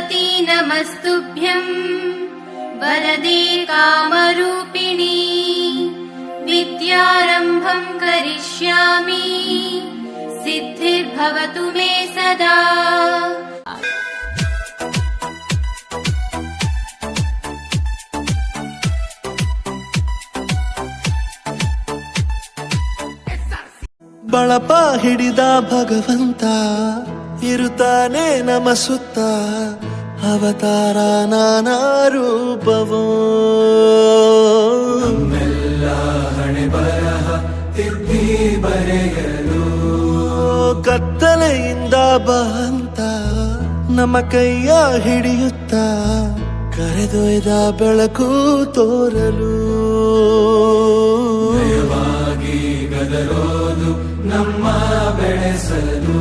भगवती नमस्तुभ्यं वरदे कामरूपिणी विद्यारम्भं करिष्यामि सिद्धिर्भवतु मे सदा। ಬಳಪ ಹಿಡಿದ ಭಗವಂತ ಇರುತ್ತಾನೆ ನಮ ಸುತ್ತ, ಅವತಾರ ನಾನಾ ರೂಪವೋ. ನಮ್ಮೆಲ್ಲ ಹಣೆ ಬರಹ ತಿದ್ದಿ ಬರೆಯಲು ಕತ್ತಲೆಯಿಂದ ಬಂತ ನಮ್ಮ ಕೈಯ ಹಿಡಿಯುತ್ತ, ಕರೆದೊಯ್ದ ಬೆಳಕು ತೋರಲು. ಗದರೋದು ನಮ್ಮ ಬೆಳೆಸಲು